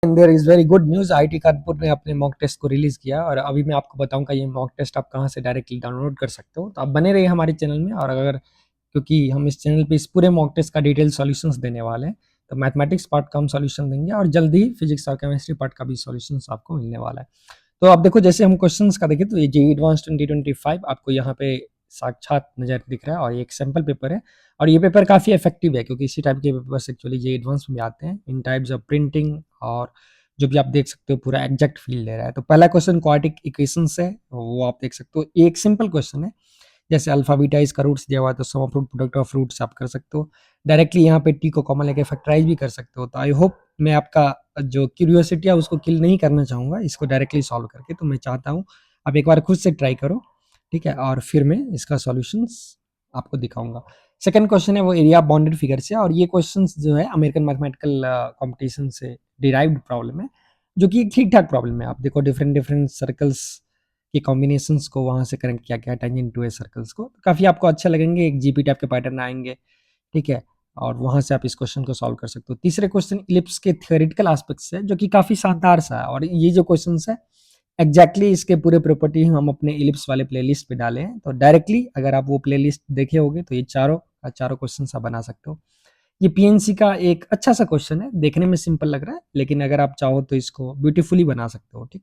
And there is very good news, IIT Kanpur ने अपने mock test को रिलीज़ किया और अभी मैं आपको बताऊँगा ये मॉक टेस्ट आप कहाँ से डायरेक्टली डाउनलोड कर सकते हो। तो आप बने रहिए हमारे चैनल में और अगर क्योंकि हम इस चैनल पे इस पूरे मॉक टेस्ट का डिटेल सॉल्यूशंस देने वाले हैं। तो मैथमेटिक्स पार्ट का हम सॉल्यूशन देंगे और जल्दी ही फिजिक्स और केमिस्ट्री पार्ट का भी सॉल्यूशंस आपको मिलने वाला है। तो आप देखो जैसे हम क्वेश्चंस का देखें तो ये जेईई एडवांस 2025 आपको यहाँ पे साक्षात नज़र दिख रहा है और ये एक सैंपल पेपर है और ये पेपर काफ़ी इफेक्टिव है क्योंकि इसी टाइप के पेपर्स एक्चुअली जेईई एडवांस में भी आते हैं इन टाइप्स ऑफ प्रिंटिंग और जो भी आप देख सकते हो पूरा एग्जैक्ट फील ले रहा है। तो पहला क्वेश्चन क्वाड्रेटिक इक्वेशन है, वो आप देख सकते हो। ये एक सिंपल क्वेश्चन है, जैसे अल्फा बीटा इसका रूट्स दिया हुआ है तो sum of root product of roots आप कर सकते हो। डायरेक्टली यहाँ पे टी को कॉमन लेके फैक्टराइज भी कर सकते हो। तो आई होप मैं आपका जो क्यूरियोसिटी है उसको किल नहीं करना चाहूँगा इसको डायरेक्टली सॉल्व करके। तो मैं चाहता हूँ आप एक बार खुद से ट्राई करो, ठीक है, और फिर मैं इसका सॉल्यूशंस आपको दिखाऊंगा। सेकंड क्वेश्चन है वो एरिया बाउंडेड फिगर से और ये क्वेश्चंस जो है अमेरिकन मैथमेटिकल कंपटीशन से डिराइव्ड प्रॉब्लम है जो कि ठीक ठाक प्रॉब्लम है। आप देखो डिफरेंट डिफरेंट सर्कल्स के कॉम्बिनेशंस को वहाँ से कनेक्ट किया गया टेंजेंट टू ए सर्कल्स को, काफ़ी आपको अच्छे लगेंगे, एक जीपी टाइप के पैटर्न आएंगे, ठीक है, और वहाँ से आप इस क्वेश्चन को सॉल्व कर सकते हो। तीसरे क्वेश्चन इलिप्स के थियोरेटिकल एस्पेक्ट्स है जो कि काफ़ी शानदार सा है और ये जो क्वेश्चन है एग्जैक्टली इसके पूरे प्रॉपर्टी हम अपने इलिप्स वाले प्लेलिस्ट पे डाले हैं। तो डायरेक्टली अगर आप वो प्लेलिस्ट देखे होगे तो ये चारों क्वेश्चन आप बना सकते हो। ये पीएनसी का एक अच्छा सा क्वेश्चन है, देखने में सिंपल लग रहा है लेकिन अगर आप चाहो तो इसको ब्यूटीफुली बना सकते हो, ठीक।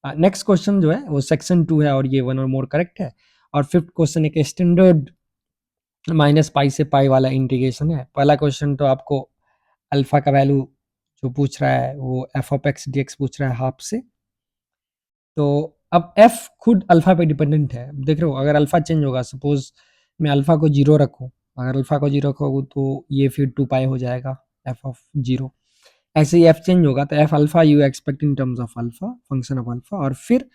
नेक्स्ट क्वेश्चन जो है वो सेक्शन 2 है और ये वन और मोर करेक्ट है। और फिफ्थ क्वेश्चन एक स्टैंडर्ड माइनस पाई से पाई वाला इंटीग्रेशन है। पहला क्वेश्चन तो आपको अल्फा का वैल्यू जो पूछ रहा है वो F of x D x पूछ रहा है हाफ से। तो अब एफ खुद अल्फा पे डिपेंडेंट है, देख रहे हो, अगर अल्फा चेंज होगा, सपोज मैं अल्फा को जीरो रखूँ, अगर अल्फा को जीरो रखोगे तो ये फिर 2 पाई हो जाएगा एफ ऑफ जीरो। ऐसे ही एफ चेंज होगा तो F alpha u expect in terms of alpha function of alpha और फिर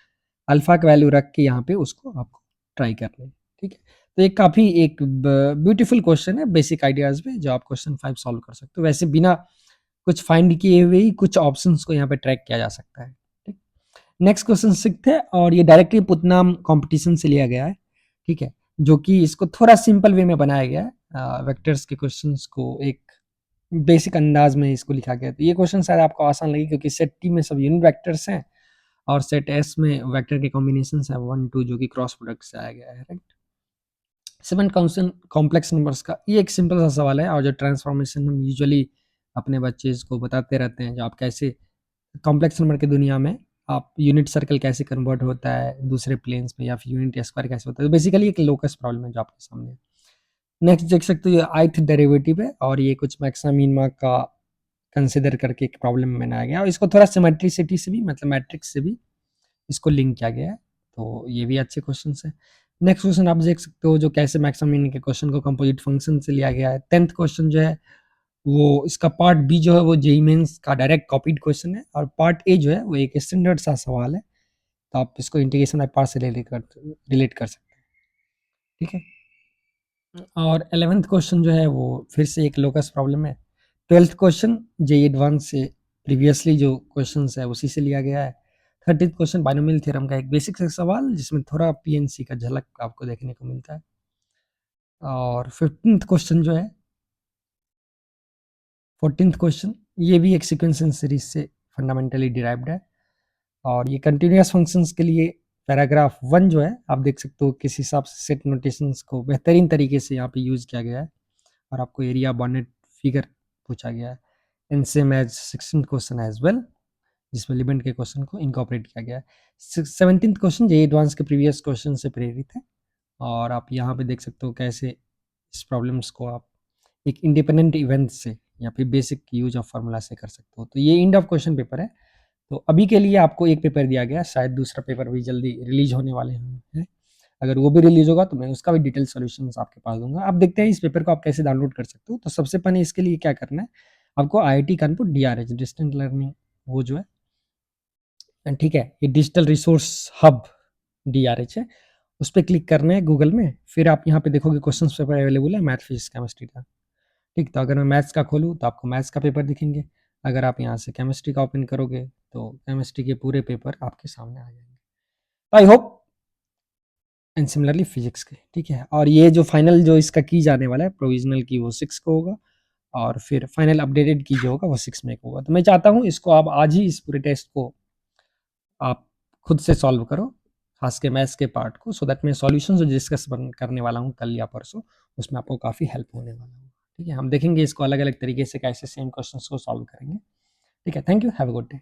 अल्फा का वैल्यू रख के यहाँ पे उसको आपको ट्राई करना है, ठीक है। तो ये काफ़ी एक ब्यूटीफुल क्वेश्चन है बेसिक आइडियाज़ में जो आप क्वेश्चन 5 सॉल्व कर सकते हो। वैसे बिना कुछ फाइंड किए हुए ही कुछ ऑप्शंस को यहाँ पे ट्रैक किया जा सकता है, ठीक। नेक्स्ट क्वेश्चन 6 है और ये डायरेक्टली पुतनाम कंपटीशन से लिया गया है, ठीक है, जो कि इसको थोड़ा सिंपल वे में बनाया गया है। वेक्टर्स के क्वेश्चंस को एक बेसिक अंदाज में इसको लिखा गया है। तो ये क्वेश्चन शायद आपको आसान लगे क्योंकि सेट टी में सब यूनिट वेक्टर्स हैं और सेट एस में वेक्टर के कॉम्बिनेशन है 1 2 जो कि क्रॉस प्रोडक्ट से आया गया है, राइट। सेवन कॉम्प्लेक्स नंबर्स का ये एक सिंपल सा सवाल है और जो ट्रांसफॉर्मेशन हम यूजुअली अपने बच्चे को बताते रहते हैं, जो आप कैसे कॉम्प्लेक्स नंबर की दुनिया में आप यूनिट सर्कल कैसे कन्वर्ट होता है दूसरे प्लेन्स में या फिर यूनिट स्क्वायर कैसे होता है। तो बेसिकली एक लोकस प्रॉब्लम है जो आपके सामने है। नेक्स्ट देख सकते हो ये ith डेरिवेटिव है और ये कुछ मैक्सिमम मिनिमा का कंसिडर करके एक प्रॉब्लम बनाया गया और इसको थोड़ा सिमेट्रिसिटी से भी मतलब मैट्रिक्स से भी इसको लिंक किया गया है। तो ये भी अच्छे क्वेश्चन है। नेक्स्ट क्वेश्चन आप देख सकते हो जो कैसे मैक्सिमम मीनिंग के क्वेश्चन को कंपोजिट फंक्शन से लिया गया है। 10th क्वेश्चन जो है वो इसका पार्ट बी जो है वो जेईई मेंस का डायरेक्ट कॉपीड क्वेश्चन है और पार्ट ए जो है वो एक स्टैंडर्ड सा सवाल है। तो आप इसको इंटीग्रेशन बाय पार्ट से रिलेट कर सकते हैं, ठीक है। और 11th क्वेश्चन जो है वो फिर से एक लोकस प्रॉब्लम है। 12th क्वेश्चन जेईई एडवांस से प्रीवियसली जो क्वेश्चन है उसी से लिया गया है। 30th क्वेश्चन बाइनोमियल थ्योरम का एक बेसिक सा सवाल जिसमें थोड़ा पीएनसी का झलक आपको देखने को मिलता है। और 15th क्वेश्चन जो है 14th क्वेश्चन ये भी एक सीक्वेंस सीरीज से फंडामेंटली डिराइव्ड है और ये कंटिन्यूस फंक्शंस के लिए पैराग्राफ 1 जो है आप देख सकते हो किस हिसाब से सेट नोटेशंस को बेहतरीन तरीके से यहाँ पे यूज किया गया है और आपको एरिया बाउंडेड फिगर पूछा गया है। And same as 16th question as well जिसमें लिमिट के क्वेश्चन को इनकॉपरेट किया गया है। 17th क्वेश्चन जेईई एडवांस के प्रीवियस क्वेश्चन से प्रेरित है और आप यहाँ पे देख सकते हो कैसे इस प्रॉब्लम्स को आप एक इंडिपेंडेंट इवेंट से या फिर बेसिक यूज ऑफ फार्मूला से कर सकते हो। तो ये एंड ऑफ क्वेश्चन पेपर है। तो अभी के लिए आपको एक पेपर दिया गया, शायद दूसरा पेपर भी जल्दी रिलीज होने वाले हैं। अगर वो भी रिलीज होगा तो मैं उसका भी डिटेल सॉल्यूशंस आपके पास दूंगा। आप देखते हैं इस पेपर को आप कैसे डाउनलोड कर सकते हो। तो सबसे पहले इसके लिए क्या करना है, आपको आईआईटी कानपुर डीआरएच डिस्टेंट लर्निंग वो जो है, ठीक है, ये डिजिटल रिसोर्स हब डीआरएच है, उस पर क्लिक करना है गूगल में। फिर आप यहाँ पे देखोगे क्वेश्चन पेपर अवेलेबल है मैथ फिजिक्स केमिस्ट्री का, ठीक। तो अगर मैं मैथ्स का खोलूँ तो आपको मैथ्स का पेपर दिखेंगे। अगर आप यहाँ से केमिस्ट्री का ओपन करोगे तो केमिस्ट्री के पूरे पेपर आपके सामने आ जाएंगे। I hope and similarly physics के, ठीक है। और ये जो फाइनल जो इसका की जाने वाला है प्रोविजनल की वो 6 को होगा और फिर फाइनल अपडेटेड की जो होगा वो 6 मई को होगा। तो मैं चाहता हूँ इसको आप आज ही इस पूरे टेस्ट को आप खुद से सॉल्व करो, खास के मैथ्स के पार्ट को, सो दैट मैं सॉल्यूशन जो डिस्कस करने वाला हूँ कल या परसों, उसमें आपको काफ़ी हेल्प होने वाला है। ठीक है, हम देखेंगे इसको अलग अलग तरीके से कैसे सेम क्वेश्चंस को सॉल्व करेंगे। ठीक है, thank you, have a good day.